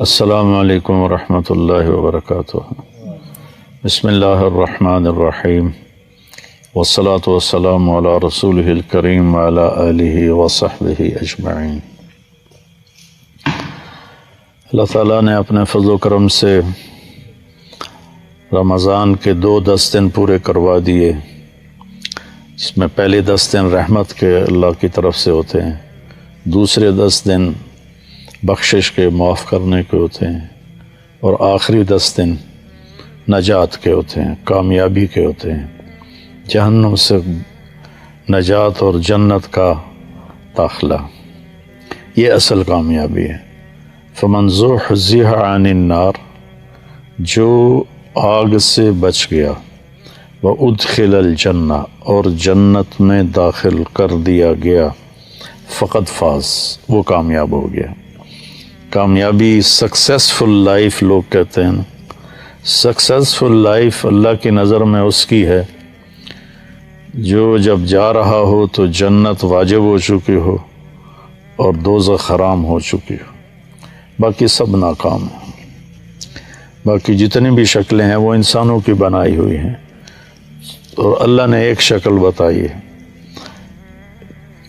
السلام علیکم ورحمۃ اللہ وبرکاتہ۔ بسم اللہ الرحمن الرحیم، والصلاة والسلام علی رسولہ الکریم وعلی آلہ وصحبہ اجمعین۔ اللہ تعالیٰ نے اپنے فضل و کرم سے رمضان کے 10 دن پورے کروا دیے، جس میں پہلے 10 دن رحمت کے اللہ کی طرف سے ہوتے ہیں، دوسرے 10 دن بخشش کے معاف کرنے کے ہوتے ہیں، اور آخری 10 دن نجات کے ہوتے ہیں، کامیابی کے ہوتے ہیں، جہنم سے نجات اور جنت کا داخلہ، یہ اصل کامیابی ہے۔ فمن زحزح عن النار، جو آگ سے بچ گیا، وادخل الجنہ، اور جنت میں داخل کر دیا گیا، فقد فاز، وہ کامیاب ہو گیا۔ کامیابی سکسیسفل لائف لوگ کہتے ہیں نا، سکسیسفل لائف اللہ کی نظر میں اس کی ہے جو جب جا رہا ہو تو جنت واجب ہو چکی ہو اور دوزخ حرام ہو چکی ہو، باقی سب ناکام ہیں۔ باقی جتنی بھی شکلیں ہیں وہ انسانوں کی بنائی ہوئی ہیں، اور اللہ نے ایک شکل بتائی ہے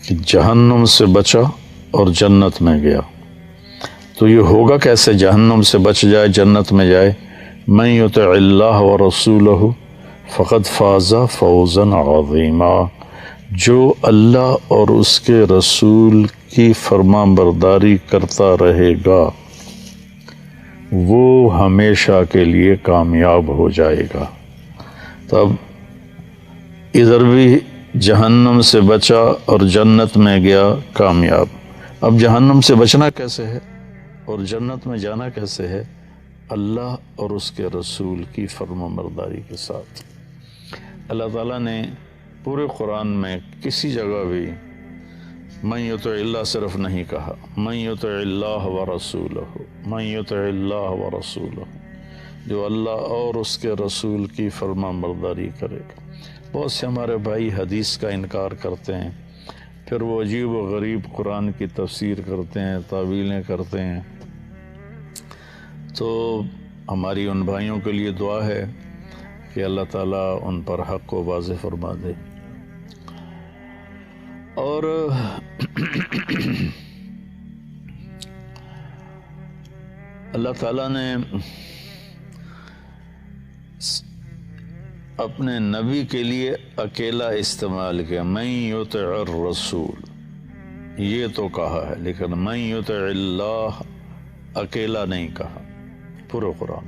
کہ جہنم سے بچا اور جنت میں گیا۔ تو یہ ہوگا کیسے جہنم سے بچ جائے جنت میں جائے؟ من یطع اللہ ورسولہ فقد فاز فوزا عظیما، جو اللہ اور اس کے رسول کی فرما برداری کرتا رہے گا وہ ہمیشہ کے لیے کامیاب ہو جائے گا۔ تب ادھر بھی جہنم سے بچا اور جنت میں گیا، کامیاب۔ اب جہنم سے بچنا کیسے ہے اور جنت میں جانا کیسے ہے؟ اللہ اور اس کے رسول کی فرما برداری کے ساتھ۔ اللہ تعالیٰ نے پورے قرآن میں کسی جگہ بھی من یطع اللہ صرف نہیں کہا، من یطع اللہ ورسولہ، من یطع اللہ ورسولہ، جو اللہ اور اس کے رسول کی فرما برداری کرے گا۔ بہت سے ہمارے بھائی حدیث کا انکار کرتے ہیں، پھر وہ عجیب و غریب قرآن کی تفسیر کرتے ہیں، تعویلیں کرتے ہیں۔ تو ہماری ان بھائیوں کے لیے دعا ہے کہ اللہ تعالیٰ ان پر حق کو واضح فرما دے۔ اور اللہ تعالیٰ نے اپنے نبی کے لیے اکیلا استعمال کیا، من یطع الرسول، یہ تو کہا ہے، لیکن من یطع اللہ اکیلا نہیں کہا۔ پورے قرآن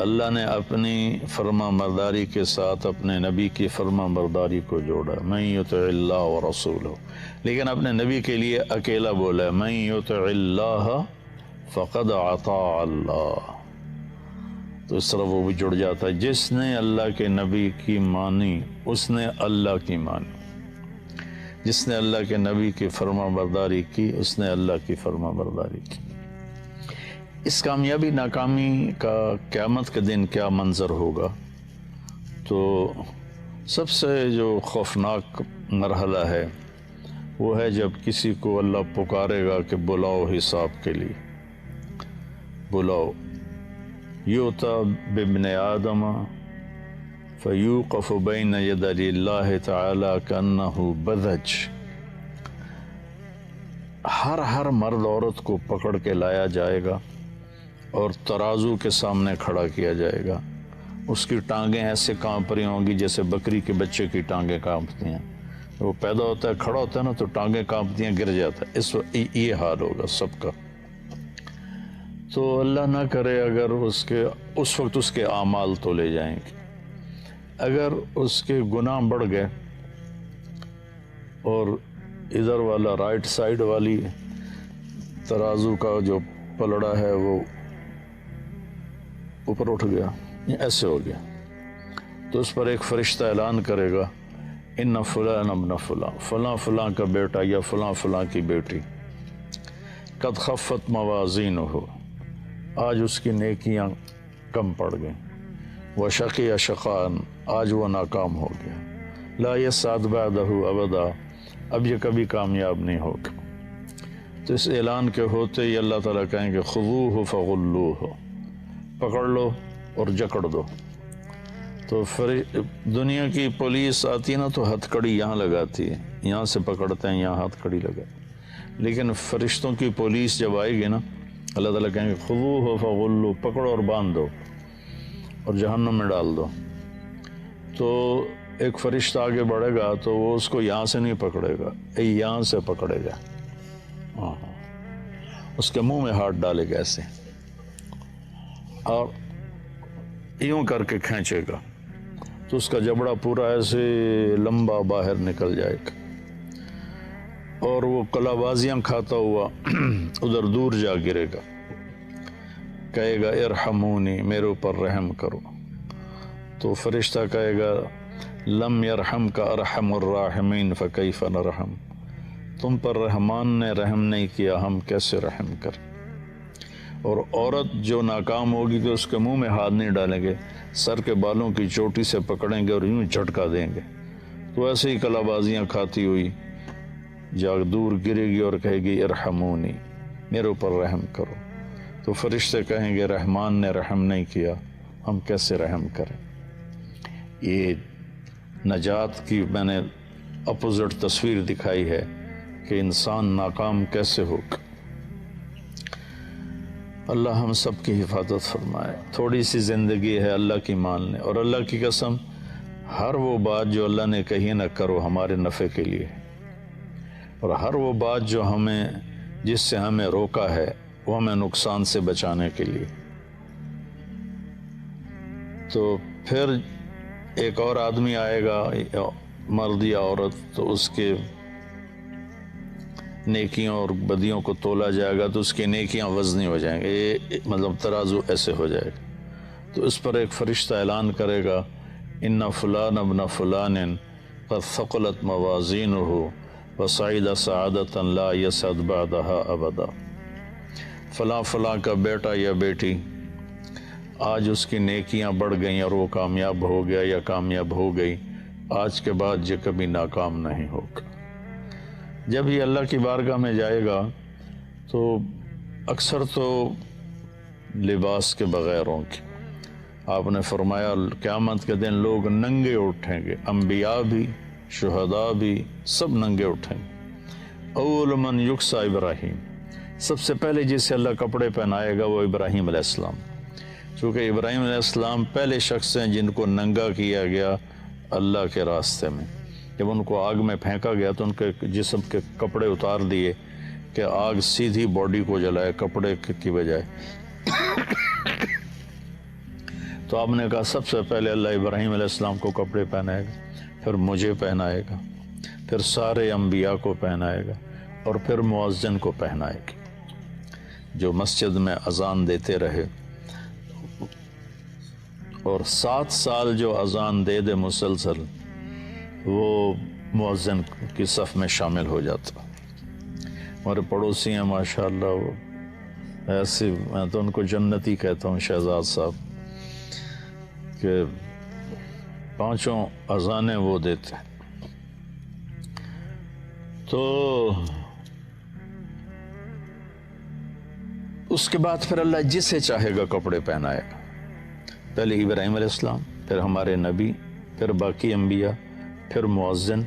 اللہ نے اپنی فرما برداری کے ساتھ اپنے نبی کی فرما برداری کو جوڑا، من یطع اللہ ورسولہ، لیکن اپنے نبی کے لیے اکیلا بولا ہے، من یطع اللہ فقد اطاع اللہ۔ تو اس طرح وہ بھی جڑ جاتا ہے، جس نے اللہ کے نبی کی مانی اس نے اللہ کی مانی، جس نے اللہ کے نبی کی فرما برداری کی اس نے اللہ کی فرما برداری کی۔ اس کامیابی ناکامی کا قیامت کے دن کیا منظر ہوگا؟ تو سب سے جو خوفناک مرحلہ ہے وہ ہے جب کسی کو اللہ پکارے گا کہ بلاؤ حساب کے لیے، بلاؤ۔ یؤتی بابن آدم فیوقف بین یدی اللہ تعالی کأنہ بذج، ہر مرد عورت کو پکڑ کے لایا جائے گا اور ترازو کے سامنے کھڑا کیا جائے گا، اس کی ٹانگیں ایسے کانپ رہی ہوں گی جیسے بکری کے بچے کی ٹانگیں کانپتی ہیں۔ وہ پیدا ہوتا ہے، کھڑا ہوتا ہے نا تو ٹانگیں کانپتی ہیں، گر جاتا ہے۔ یہ حال ہوگا سب کا۔ تو اللہ نہ کرے اگر اس وقت اس کے اعمال تولے جائیں گے، اگر اس کے گناہ بڑھ گئے اور ادھر والا رائٹ سائڈ والی ترازو کا جو پلڑا ہے وہ اوپر اٹھ گیا، ایسے ہو گیا، تو اس پر ایک فرشتہ اعلان کرے گا، ان فلان ابن فلاں، فلاں فلاں کا بیٹا یا فلاں فلاں کی بیٹی، قد خفت موازینہ، آج اس کی نیکیاں کم پڑ گئیں، وشقی شقاء، آج وہ ناکام ہو گیا، لا یسعد بعدہ ابدا، اب یہ کبھی کامیاب نہیں ہوگا۔ تو اس اعلان کے ہوتے ہی اللہ تعالیٰ کہیں گے خذوہ فغلوہ، پکڑ لو اور جکڑ دو۔ تو دنیا کی پولیس آتی ہے نا تو ہتھ کڑی یہاں لگاتی ہے، یہاں سے پکڑتے ہیں، یہاں ہتھ کڑی لگا، لیکن فرشتوں کی پولیس جب آئے گی نا اللہ تعالیٰ کہیں گے خذوہ فغلوہ، پکڑو اور باندھ دو اور جہنم میں ڈال دو۔ تو ایک فرشتہ آگے بڑھے گا تو وہ اس کو یہاں سے نہیں پکڑے گا، یہاں سے پکڑے گا، اس کے منہ میں ہاتھ ڈالے گا ایسے اور یوں کر کے کھینچے گا تو اس کا جبڑا پورا ایسے لمبا باہر نکل جائے گا اور وہ کلا بازیاں کھاتا ہوا ادھر دور جا گرے گا، کہے گا ارحمونی، میرے اوپر رحم کرو۔ تو فرشتہ کہے گا لم یرحمک ارحم الراحمین فکیف نرحم، تم پر رحمان نے رحم نہیں کیا، ہم کیسے رحم کریں۔ اور عورت جو ناکام ہوگی تو اس کے منہ میں ہاتھ نہیں ڈالیں گے، سر کے بالوں کی چوٹی سے پکڑیں گے اور یوں جھٹکا دیں گے، تو ایسے ہی کلا بازیاں کھاتی ہوئی جا دور گرے گی اور کہے گی ارحمونی، میرے اوپر رحم کرو۔ تو فرشتے کہیں گے رحمان نے رحم نہیں کیا، ہم کیسے رحم کریں۔ یہ نجات کی میں نے اپوزٹ تصویر دکھائی ہے کہ انسان ناکام کیسے ہوگا۔ اللہ ہم سب کی حفاظت فرمائے۔ تھوڑی سی زندگی ہے، اللہ کی مان لیں، اور اللہ کی قسم ہر وہ بات جو اللہ نے کہی نہ کرو ہمارے نفع کے لیے، اور ہر وہ بات جو جس سے ہمیں روکا ہے وہ ہمیں نقصان سے بچانے کے لیے۔ تو پھر ایک اور آدمی آئے گا، مرد یا عورت، تو اس کے نیکیوں اور بدیوں کو تولا جائے گا تو اس کی نیکیاں وزنی ہو جائیں گے، مطلب ترازو ایسے ہو جائے گا۔ تو اس پر ایک فرشتہ اعلان کرے گا ان فلان ابن فلان قد ثقلت موازینہ وصعد سعادۃ لا یسعد بعدها ابدا، فلاں فلاں کا بیٹا یا بیٹی آج اس کی نیکیاں بڑھ گئیں اور وہ کامیاب ہو گیا یا کامیاب ہو گئی، آج کے بعد یہ کبھی ناکام نہیں ہوگا۔ جب یہ اللہ کی بارگاہ میں جائے گا تو اکثر تو لباس کے بغیر ہوں گے۔ آپ نے فرمایا قیامت کے دن لوگ ننگے اٹھیں گے، انبیاء بھی، شہداء بھی، سب ننگے اٹھیں گے۔ اول من یکسا ابراہیم، سب سے پہلے جسے اللہ کپڑے پہنائے گا وہ ابراہیم علیہ السلام، چونکہ ابراہیم علیہ السلام پہلے شخص ہیں جن کو ننگا کیا گیا اللہ کے راستے میں۔ جب ان کو آگ میں پھینکا گیا تو ان کے جسم کے کپڑے اتار دیے کہ آگ سیدھی باڈی کو جلائے کپڑے کی بجائے۔ تو آپ نے کہا سب سے پہلے اللہ ابراہیم علیہ السلام کو کپڑے پہنائے گا، پھر مجھے پہنائے گا، پھر سارے انبیاء کو پہنائے گا، اور پھر مؤذن کو پہنائے گا جو مسجد میں اذان دیتے رہے، اور 7 سال جو اذان دے مسلسل وہ مؤذن کی صف میں شامل ہو جاتا۔ ہمارے پڑوسی ہیں ماشاءاللہ، وہ ایسے، میں تو ان کو جنتی کہتا ہوں، شہزاد صاحب، کہ 5 اذانیں وہ دیتے۔ تو اس کے بعد پھر اللہ جسے چاہے گا کپڑے پہنائے گا، پہلے ابراہیم علیہ السلام، پھر ہمارے نبی، پھر باقی انبیاء، پھر مؤذن،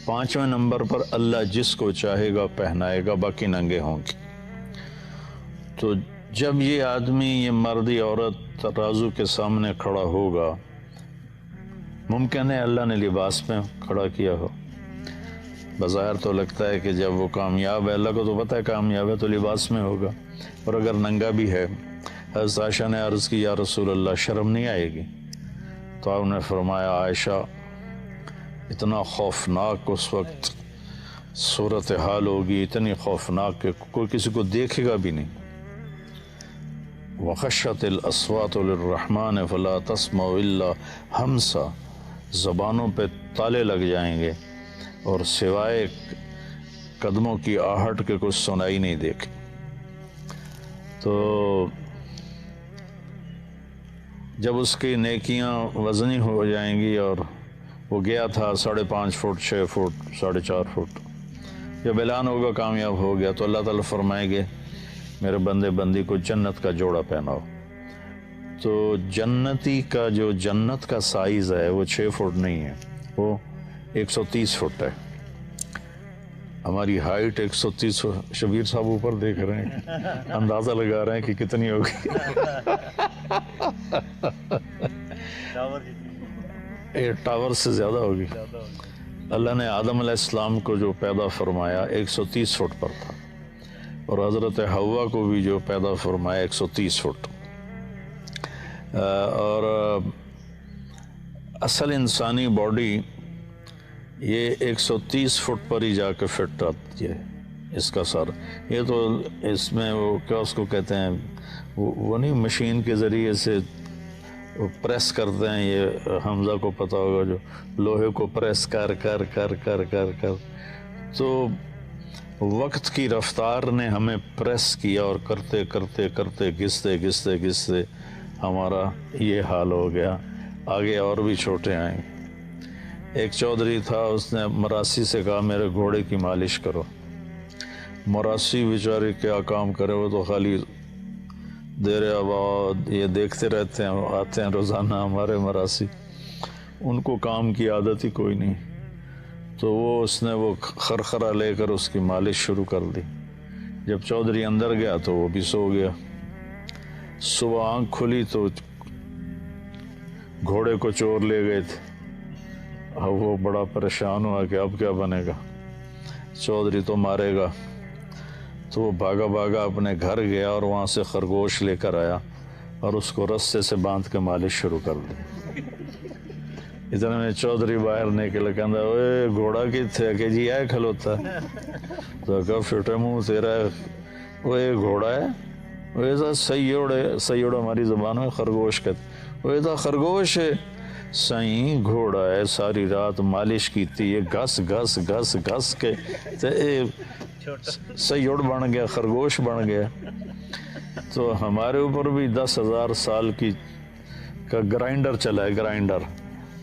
5ویں نمبر پر اللہ جس کو چاہے گا پہنائے گا، باقی ننگے ہوں گے۔ تو جب یہ آدمی، یہ مرد یا عورت ترازو کے سامنے کھڑا ہوگا، ممکن ہے اللہ نے لباس میں کھڑا کیا ہو، بظاہر تو لگتا ہے کہ جب وہ کامیاب ہے، اللہ کو تو پتہ ہے کامیاب ہے تو لباس میں ہوگا، اور اگر ننگا بھی ہے، حضرت عائشہ نے عرض کی یا رسول اللہ شرم نہیں آئے گی؟ تو آپ نے فرمایا عائشہ اتنا خوفناک اس وقت صورتحال ہوگی، اتنی خوفناک کہ کوئی کسی کو دیکھے گا بھی نہیں۔ وَخَشَّتِ الْأَصْوَاتُ لِلرَّحْمَنِ فَلَا تَسْمَعُ إِلَّا ہَمْسًا، زبانوں پہ تالے لگ جائیں گے اور سوائے قدموں کی آہٹ کے کچھ سنائی نہیں دیکھے۔ تو جب اس کی نیکیاں وزنی ہو جائیں گی، اور وہ گیا تھا 5.5 فٹ 6 فٹ 4.5 فٹ، جب اعلان ہوگا کامیاب ہو گیا تو اللہ تعالیٰ فرمائیں گے میرے بندے بندی کو جنت کا جوڑا پہناؤ. تو جنتی کا جو جنت کا سائز ہے وہ 6 فٹ نہیں ہے، وہ 130 فٹ ہے. ہماری ہائٹ 130. شبیر صاحب اوپر دیکھ رہے ہیں، اندازہ لگا رہے ہیں کہ کتنی ہوگی. ٹاور سے زیادہ ہوگی. اللہ نے آدم علیہ السلام کو جو پیدا فرمایا 130 فٹ پر تھا، اور حضرت حوا کو بھی جو پیدا فرمایا 130 فٹ. اور اصل انسانی باڈی یہ 130 فٹ پر ہی جا کے فٹ آتی ہے. اس کا سر یہ تو اس میں وہ کیا اس کو کہتے ہیں، وہ نہیں مشین کے ذریعے سے پریس کرتے ہیں، یہ حمزہ کو پتہ ہوگا، جو لوہے کو پریس کر کر کر کر کر کر تو وقت کی رفتار نے ہمیں پریس کیا، اور کرتے کرتے کرتے گھستے گھستے گھستے ہمارا یہ حال ہو گیا. آگے اور بھی چھوٹے آئیں. ایک چودھری تھا، اس نے مراسی سے کہا میرے گھوڑے کی مالش کرو. مراسی بیچارے کیا کام کرے، وہ تو خالی دیر آباد یہ دیکھتے رہتے ہیں، آتے ہیں روزانہ ہمارے مراسی، ان کو کام کی عادت ہی کوئی نہیں. تو اس نے وہ خرخرہ لے کر اس کی مالش شروع کر دی. جب چودھری اندر گیا تو وہ بھی سو گیا. صبح آنکھ کھلی تو گھوڑے کو چور لے گئے تھے. اب وہ بڑا پریشان ہوا کہ اب کیا بنے گا، چودھری تو مارے گا. تو وہ بھاگا بھاگا اپنے گھر گیا اور وہاں سے خرگوش لے کر آیا اور اس کو رسے سے باندھ کے مالش شروع کر دی. اتنے میں چودھری باہر نکلے، کہندا اوے گھوڑا کتھے کہ جی ہے کھلوتا. تو کہا فٹے منہ تیرا، وہ یہ گھوڑا ہے، وہ ایسا سیوڑ ہماری زبان میں خرگوش کہتے، وہ ایسا خرگوش ہے. سائیں گھوڑا ہے، ساری رات مالش کی تھی، یہ گھس گھس گھس گھس کے سیوڑ بن گیا، خرگوش بن گیا. تو ہمارے اوپر بھی 10,000 سال کا گرائنڈر چلا ہے، گرائنڈر،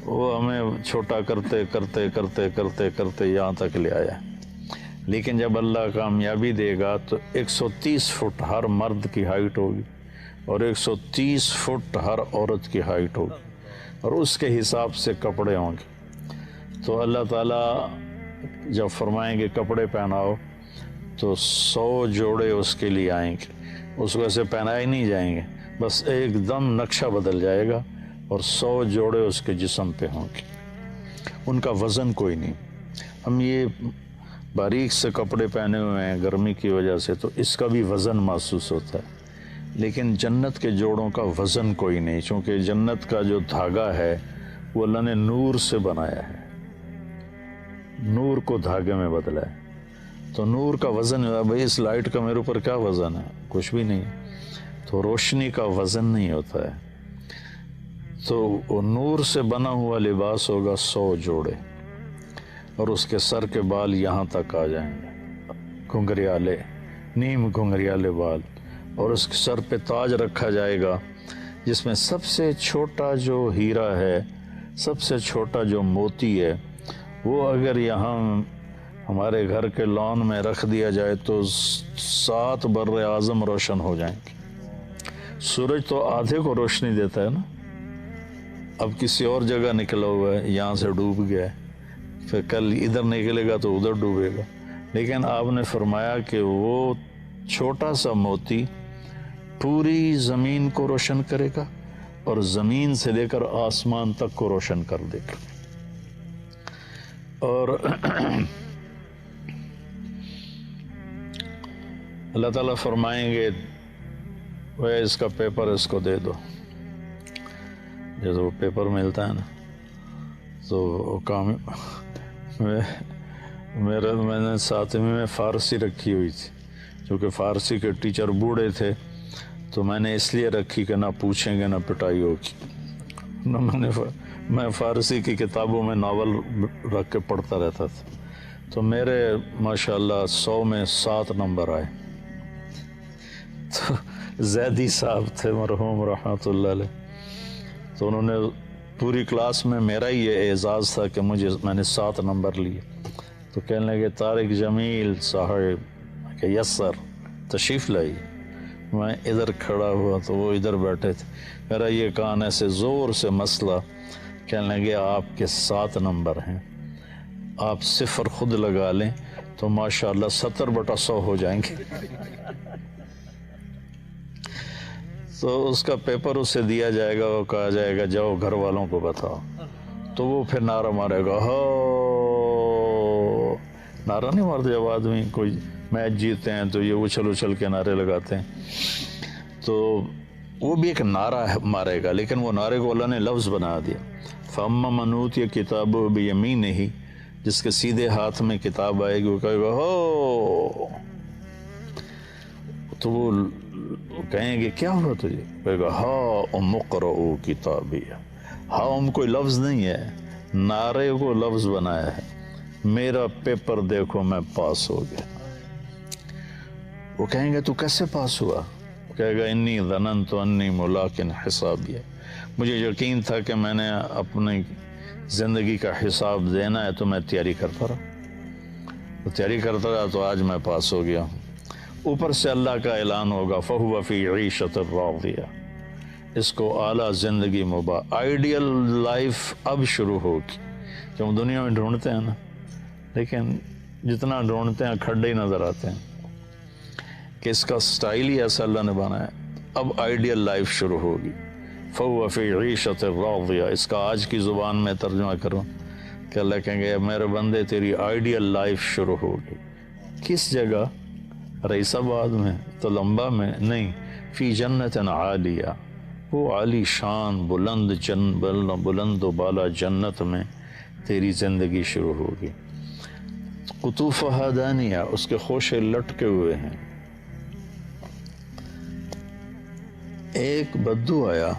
وہ ہمیں چھوٹا کرتے کرتے کرتے کرتے کرتے یہاں تک لے آیا. لیکن جب اللہ کامیابی دے گا تو 130 فٹ ہر مرد کی ہائٹ ہوگی اور 130 فٹ ہر عورت کی ہائٹ ہوگی، اور اس کے حساب سے کپڑے ہوں گے. تو اللہ تعالیٰ جب فرمائیں گے کپڑے پہناؤ تو 100 جوڑے اس کے لیے آئیں گے. اس کو ایسے پہنائے نہیں جائیں گے، بس ایک دم نقشہ بدل جائے گا اور 100 جوڑے اس کے جسم پہ ہوں گے. ان کا وزن کوئی نہیں. ہم یہ باریک سے کپڑے پہنے ہوئے ہیں گرمی کی وجہ سے تو اس کا بھی وزن محسوس ہوتا ہے، لیکن جنت کے جوڑوں کا وزن کوئی نہیں، چونکہ جنت کا جو دھاگا ہے وہ اللہ نے نور سے بنایا ہے، نور کو دھاگے میں بدلا ہے. تو نور کا وزن ہے. بھائی اس لائٹ کا میرے اوپر کیا وزن ہے؟ کچھ بھی نہیں. تو روشنی کا وزن نہیں ہوتا ہے. تو وہ نور سے بنا ہوا لباس ہوگا 100 جوڑے، اور اس کے سر کے بال یہاں تک آ جائیں گے، گھنگریالے، نیم گھنگریالے بال. اور اس کے سر پہ تاج رکھا جائے گا جس میں سب سے چھوٹا جو ہیرا ہے، سب سے چھوٹا جو موتی ہے، وہ اگر یہاں ہمارے گھر کے لان میں رکھ دیا جائے تو 7 بر اعظم روشن ہو جائیں گے. سورج تو آدھے کو روشنی دیتا ہے نا، اب کسی اور جگہ نکلا ہوا ہے، یہاں سے ڈوب گیا ہے، پھر کل ادھر نکلے گا تو ادھر ڈوبے گا. لیکن آپ نے فرمایا کہ وہ چھوٹا سا موتی پوری زمین کو روشن کرے گا اور زمین سے لے کر آسمان تک کو روشن کر دے گا. اور اللہ تعالیٰ فرمائیں گے وہ اس کا پیپر اس کو دے دو. جیسے وہ پیپر ملتا ہے نا، تو کام میں نے 7ویں میں فارسی رکھی ہوئی تھی، چونکہ فارسی کے ٹیچر بوڑھے تھے تو میں نے اس لیے رکھی کہ نہ پوچھیں گے نہ پٹائی ہوگی. میں فارسی کی کتابوں میں ناول رکھ کے پڑھتا رہتا تھا. تو میرے ماشاءاللہ 100 میں 7 نمبر آئے. تو زیدی صاحب تھے مرحوم رحمۃ اللہ علیہ، تو انہوں نے پوری کلاس میں میرا ہی یہ اعزاز تھا کہ میں نے 7 نمبر لیے. تو کہنے لگے طارق جمیل صاحب کہ یس سر تشریف لائی. میں ادھر کھڑا ہوا تو وہ ادھر بیٹھے تھے. میرا یہ کان ایسے زور سے مسئلہ. کہنے لگے آپ کے 7 نمبر ہیں, آپ 0 خود لگا لیں تو ماشاءاللہ 70/100 ہو جائیں گے. تو اس کا پیپر اسے دیا جائے گا, وہ کہا جائے گا جاؤ گھر والوں کو بتاؤ. تو وہ پھر نعرہ مارے گا. ہو نعرہ نہیں مارتے جب آدمی کوئی میچ جیتے ہیں تو یہ اچھل اچھل کے نعرے لگاتے ہیں. تو وہ بھی ایک نعرہ مارے گا, لیکن وہ نعرے کو اللہ نے لفظ بنا دیا. فَأَمَّا مَنْ أُوتِيَ كِتَابَهُ بِيَمِينِهِ, جس کے سیدھے ہاتھ میں کتاب آئے گی وہ کہے گا ہو. تو وہ کہیں گے کیا ہوا تجھے؟ کہے گا ہا ام اقرؤ کتابیہ. ہا ام کوئی لفظ نہیں ہے, نعرے کو لفظ بنایا ہے. میرا پیپر دیکھو میں پاس ہو گیا. وہ کہیں گے تو کیسے پاس ہوا؟ کہے گا انی ظننت انی ملاق حسابیہ, مجھے یقین تھا کہ میں نے اپنی زندگی کا حساب دینا ہے تو میں تیاری کرتا رہا تو آج میں پاس ہو گیا. اوپر سے اللہ کا اعلان ہوگا فَهُوَ فِي عِيشَةٍ رَاضِيَةٍ, اس کو اعلیٰ زندگی آئیڈیل لائف اب شروع ہوگی. جو ہم دنیا میں ڈھونڈتے ہیں نا, لیکن جتنا ڈھونڈتے ہیں کھڈے ہی نظر آتے ہیں کہ اس کا سٹائل ہی ایسا اللہ نے بنایا ہے. اب آئیڈیل لائف شروع ہوگی. فَهُوَ فِي عِيشَةٍ رَاضِيَةٍ, اس کا آج کی زبان میں ترجمہ کروں کہ اللہ کہیں گے میرے بندے تیری آئیڈیل لائف شروع ہوگی. کس جگہ؟ رئیس آباد میں, تلمبا میں نہیں, فی جنت عالیہ, وہ عالی شان بلند و بالا جنت میں تیری زندگی شروع ہوگی. قطوفہا دانیہ, اس کے خوشے لٹکے ہوئے ہیں. ایک بدو آیا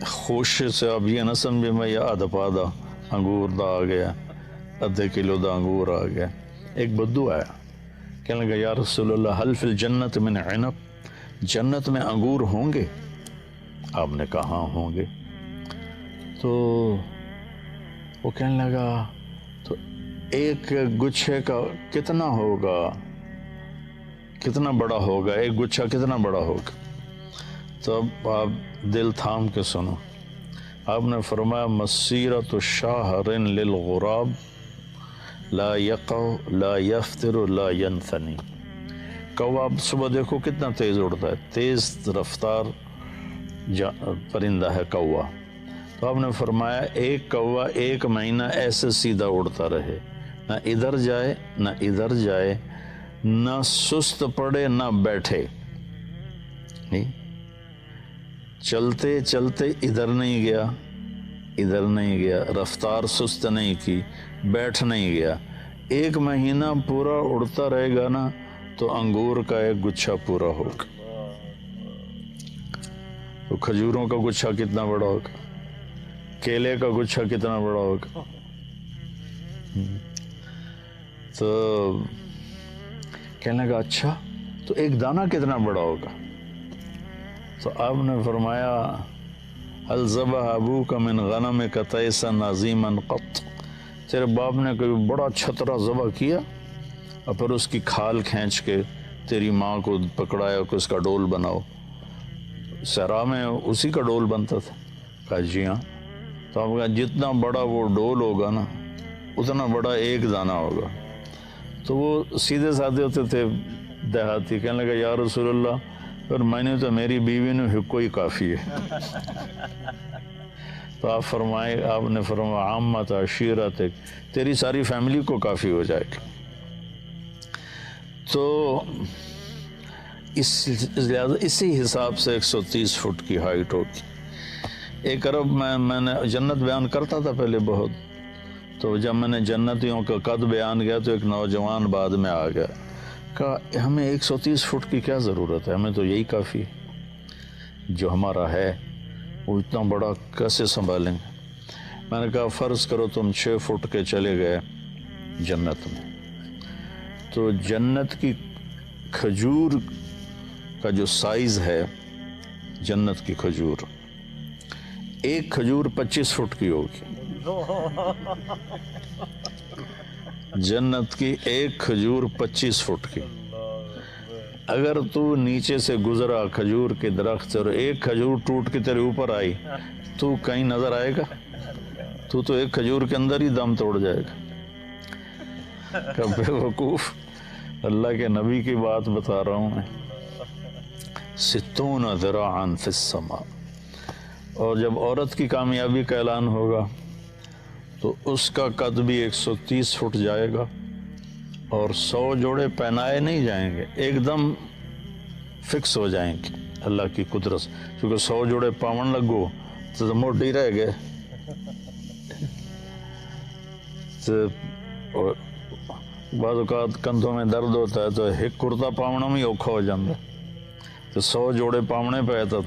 خوشے سے, اب یہ نہ سمجھے میں یہ آدھا پادہ انگور دا آ گیا, آدھے کلو دا انگور آ گیا. ایک بدو آیا, کہنے لگا یا رسول اللہ حل فی الجنت من عنب, جنت میں انگور ہوں گے؟ آپ نے کہا ہاں ہوں گے. تو وہ کہنے لگا تو ایک گچھے کا کتنا ہوگا, کتنا بڑا ہوگا, ایک گچھا کتنا بڑا ہوگا؟ تو اب آپ دل تھام کے سنو. آپ نے فرمایا مسیرۃ شہر للغراب لا یقع لا یفتر لا ینثنی. کوا صبح دیکھو کتنا تیز اڑتا ہے, تیز رفتار پرندہ ہے کوا. تو آپ نے فرمایا ایک کوا 1 مہینہ ایسے سیدھا اڑتا رہے, نہ ادھر جائے نہ ادھر جائے, نہ سست پڑے نہ بیٹھے. چلتے چلتے ادھر نہیں گیا ادھر نہیں گیا, رفتار سست نہیں کی, بیٹھ نہیں گیا. 1 مہینہ پورا اڑتا رہے گا نا تو انگور کا ایک گچھا پورا ہوگا. تو کھجوروں کا گچھا کتنا بڑا ہوگا, کیلے کا گچھا کتنا بڑا ہوگا. تو کہنے لگا اچھا تو ایک دانہ کتنا بڑا ہوگا؟ تو آپ نے فرمایا هل ذبح ابوک من غنمک تیسا عظیما قط, تیرے باپ نے کوئی بڑا چھترا ذبح کیا اور پھر اس کی کھال کھینچ کے تیری ماں کو پکڑایا کہ اس کا ڈول بناؤ؟ صحرا میں اسی کا ڈول بنتا تھا. کہا جی ہاں. تو آپ کہا جتنا بڑا وہ ڈول ہوگا نا اتنا بڑا ایک دانہ ہوگا. تو وہ سیدھے سادھے ہوتے تھے دیہاتی, کہنے لگا یا رسول اللہ اور میں نے تو میری بیوی نے حقو ہی کافی ہے. تو آپ نے فرمایا عامت عشیرتک, تیری ساری فیملی کو کافی ہو جائے گا. تو اسی حساب سے 130 فٹ کی ہائٹ ہوگی. 1 ارب میں نے جنت بیان کرتا تھا پہلے بہت, تو جب میں نے جنتیوں کا قد بیان کیا تو ایک نوجوان بعد میں آ گیا, کہا ہمیں 130 فٹ کی کیا ضرورت ہے, ہمیں تو یہی کافی ہے. جو ہمارا ہے وہ اتنا بڑا کیسے سنبھالیں گے؟ میں نے کہا فرض کرو تم 6 فٹ کے چلے گئے جنت میں, تو جنت کی کھجور کا جو سائز ہے, جنت کی کھجور, ایک کھجور 25 فٹ کی ہوگی. جنت کی ایک کھجور 25 فٹ کی، اگر تو نیچے سے گزرا کھجور کے درخت سے اور ایک کھجور ٹوٹ کے تیرے اوپر آئی تو کہیں نظر آئے گا؟ تو ایک کھجور کے اندر ہی دم توڑ جائے گا۔ کہ بے وقوف، اللہ کے نبی کی بات بتا رہا ہوں میں، 60 ذراعا فی السماء۔ اور جب عورت کی کامیابی کا اعلان ہوگا تو اس کا قد بھی 130 فٹ جائے گا، اور 100 جوڑے پہنائے نہیں جائیں گے، ایک دم فکس ہو جائیں گے اللہ کی قدرت سے، کیونکہ 100 جوڑے پاون لگو تو موٹی رہ گئے، تو بعض اوقات کندھوں میں درد ہوتا ہے تو ایک کرتا پاونا میں اوکھا ہو جاتا ہے، تو 100 جوڑے پاونے پہ تو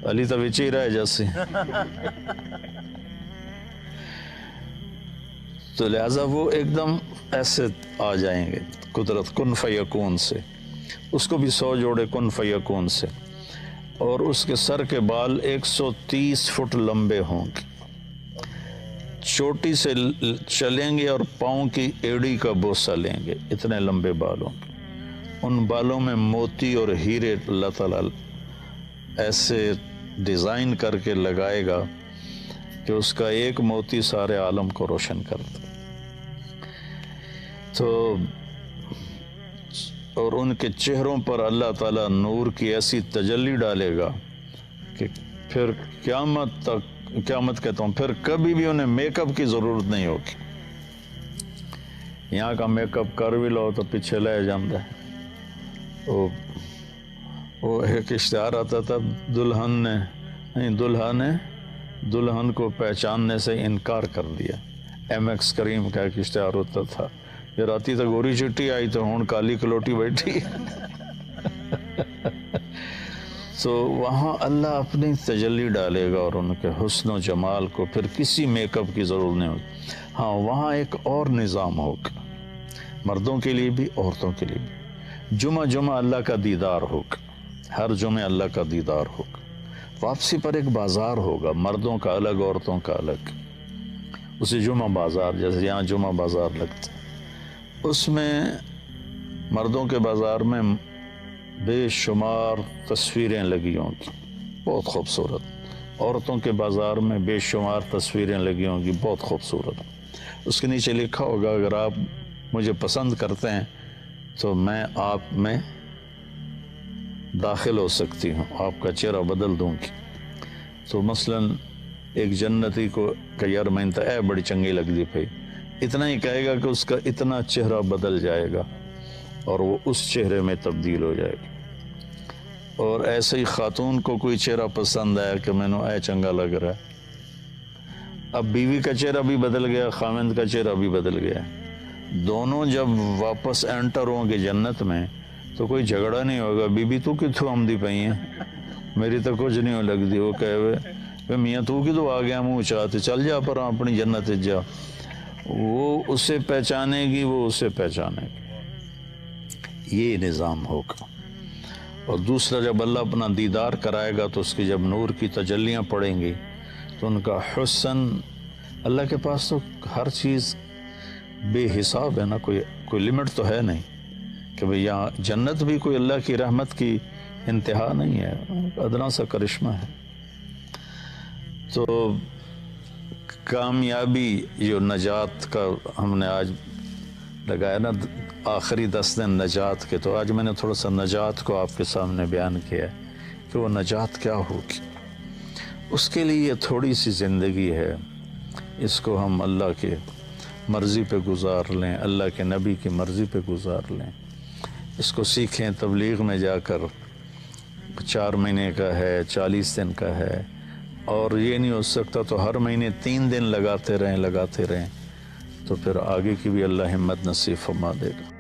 علی تو وچ ہی رہ جیسے، تو لہذا وہ ایک دم ایسے آ جائیں گے قدرت کن فیکون سے، اس کو بھی 100 جوڑے کن فیکون سے، اور اس کے سر کے بال 130 فٹ لمبے ہوں گے، چوٹی سے چلیں گے اور پاؤں کی ایڑی کا بوسہ لیں گے، اتنے لمبے بال ہوں گے، ان بالوں میں موتی اور ہیرے اللہ تعالیٰ ایسے ڈیزائن کر کے لگائے گا کہ اس کا ایک موتی سارے عالم کو روشن کرتا، تو اور ان کے چہروں پر اللہ تعالیٰ نور کی ایسی تجلی ڈالے گا کہ پھر قیامت کہتا ہوں پھر کبھی بھی انہیں میک اپ کی ضرورت نہیں ہوگی۔ یہاں کا میک اپ کر بھی لو تو پیچھے لے جاتا ہے۔ وہ ایک اشتہار آتا تھا، دلہن کو پہچاننے سے انکار کر دیا، ایم ایکس کریم کا ایک اشتہار ہوتا تھا، یہ راتی تو گوری چٹی آئی تو ہوں کالی کلوٹی بیٹھی۔ تو وہاں اللہ اپنی تجلی ڈالے گا اور ان کے حسن و جمال کو پھر کسی میک اپ کی ضرورت نہیں ہوگی۔ ہاں وہاں ایک اور نظام ہوگا، مردوں کے لیے بھی عورتوں کے لیے بھی، جمعہ اللہ کا دیدار ہوگا، ہر جمعے اللہ کا دیدار ہوگا، واپسی پر ایک بازار ہوگا، مردوں کا الگ عورتوں کا الگ، اسے جمعہ بازار، جیسے یہاں جمعہ بازار لگتا ہے، اس میں مردوں کے بازار میں بے شمار تصویریں لگی ہوں گی بہت خوبصورت، عورتوں کے بازار میں بے شمار تصویریں لگی ہوں گی بہت خوبصورت، اس کے نیچے لکھا ہوگا اگر آپ مجھے پسند کرتے ہیں تو میں آپ میں داخل ہو سکتی ہوں، آپ کا چہرہ بدل دوں گی۔ تو مثلا ایک جنتی کو کہ یار میں تو اے بڑی چنگی لگتی پئی، اتنا ہی کہے گا کہ اس کا اتنا چہرہ بدل جائے گا اور وہ اس چہرے میں تبدیل ہو جائے گا۔ اور ایسے ہی خاتون کو کوئی چہرہ پسند آیا کہ میں نے اے چنگا لگ رہا ہے، اب بیوی کا چہرہ بھی بدل گیا، خاوند کا چہرہ بھی بدل گیا، دونوں جب واپس انٹر ہوں گے جنت میں تو کوئی جھگڑا نہیں ہوگا، بی بی تو کتوں آمدی پئی ہیں، میری تو کچھ نہیں ہو لگتی، وہ کہے میاں تو کتوں آ گیا منہ چاہتے، چل جا پر اپنی جنت جا، وہ اسے پہچانے گی، وہ اسے پہچانے گی، یہ نظام ہوگا۔ اور دوسرا جب اللہ اپنا دیدار کرائے گا تو اس کی جب نور کی تجلیاں پڑیں گی تو ان کا حسن، اللہ کے پاس تو ہر چیز بے حساب ہے نا، کوئی لمٹ تو ہے نہیں کہ بھئی یہاں جنت بھی کوئی اللہ کی رحمت کی انتہا نہیں ہے، ادنا سا کرشمہ ہے۔ تو کامیابی جو نجات کا ہم نے آج لگایا نا، آخری 10 دن نجات کے، تو آج میں نے تھوڑا سا نجات کو آپ کے سامنے بیان کیا ہے کہ وہ نجات کیا ہوگی۔ اس کے لیے یہ تھوڑی سی زندگی ہے، اس کو ہم اللہ کے مرضی پہ گزار لیں، اللہ کے نبی کی مرضی پہ گزار لیں، اس کو سیکھیں، تبلیغ میں جا کر 4 مہینے کا ہے، 40 دن کا ہے، اور یہ نہیں ہو سکتا تو ہر مہینے 3 دن لگاتے رہیں تو پھر آگے کی بھی اللہ ہمت نصیب فرما دے گا۔